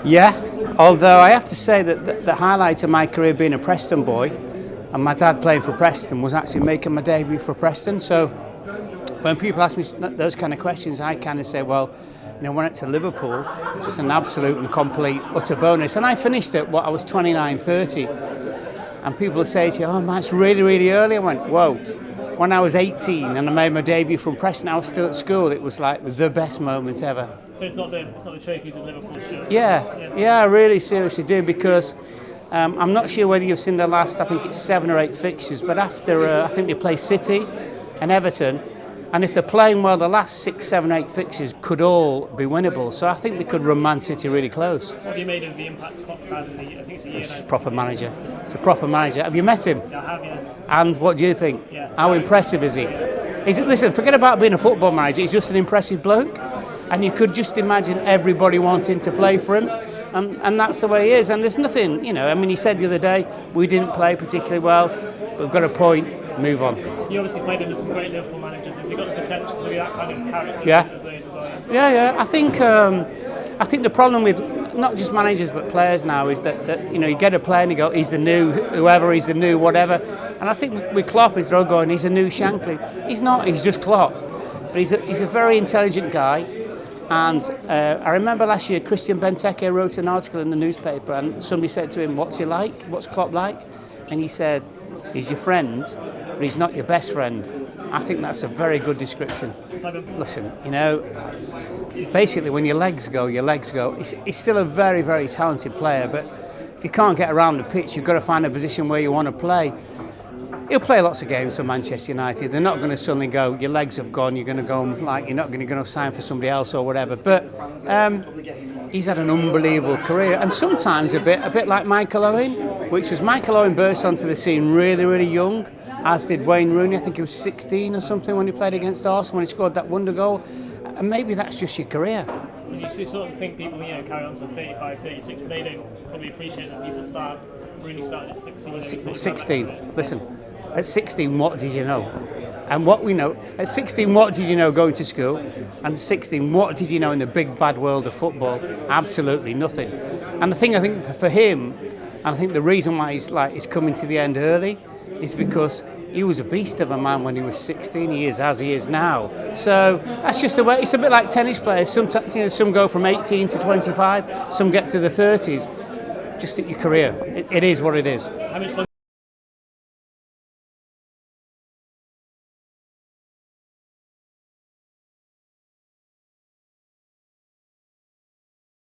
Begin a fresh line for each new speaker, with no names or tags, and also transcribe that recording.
Yeah, although I have to say that the highlight of my career being a Preston boy and my dad playing for Preston was actually making my debut for Preston. So when people ask me those kind of questions, I kind of say, well, when I went to Liverpool, it's just an absolute and complete utter bonus. And I finished at I was 29, 30. And people will say to you, oh man, it's really, really early. I went, whoa. When I was 18 and I made my debut from Preston, I was still at school. It was like the best moment ever.
So it's not the trophies of Liverpool show?
Yeah, I really seriously do, because I'm not sure whether you've seen the last, I think it's 7 or 8 fixtures, but after, I think they play City and Everton, and if they're playing well, the last 6, 7, 8 fixtures could all be winnable. So I think they could run Man City really close.
What have you made of the impact Klopp's had in I think it's a year now?
It's a proper manager. It's a proper manager. Have you met him?
Yeah, I have, yeah.
And what do you think?
Yeah.
How impressive is he? Listen, forget about being a football manager. He's just an impressive bloke. And you could just imagine everybody wanting to play for him. And that's the way he is. And there's nothing, he said the other day, we didn't play particularly well. We've got a point, move on.
You obviously played under some great Liverpool managers. Has he got the potential to be that kind of character?
Yeah. I think the problem with not just managers but players now is that you get a player and you go, he's the new whoever, he's the new whatever. And I think with Klopp, they're all going, he's a new Shankly. He's not, he's just Klopp. But he's a very intelligent guy. And I remember last year, Christian Benteke wrote an article in the newspaper and somebody said to him, what's he like? What's Klopp like? And he said, he's your friend, but he's not your best friend. I think that's a very good description. Listen, basically when your legs go. He's still a very, very talented player, but if you can't get around the pitch, you've got to find a position where you want to play. He'll play lots of games for Manchester United. They're not going to suddenly go, your legs have gone, you're going to go, you're not going to go sign for somebody else or whatever. But he's had an unbelievable career, and sometimes a bit like Michael Owen, which was Michael Owen burst onto the scene really, really young, as did Wayne Rooney. I think he was 16 or something when he played against Arsenal, when he scored that wonder goal. And maybe that's just your career.
You sort of think people, carry on to 35, 36, but they don't probably appreciate that people Rooney started at 16.
16. Listen, at 16, what did you know? And what we know, at 16, what did you know going to school? And at 16, what did you know in the big bad world of football? Absolutely nothing. And the thing I think for him, and I think the reason why he's coming to the end early, is because he was a beast of a man when he was 16. He is as he is now. So that's just the way. It's a bit like tennis players. Sometimes, some go from 18 to 25. Some get to the 30s. Just at your career, it is what it is.
How much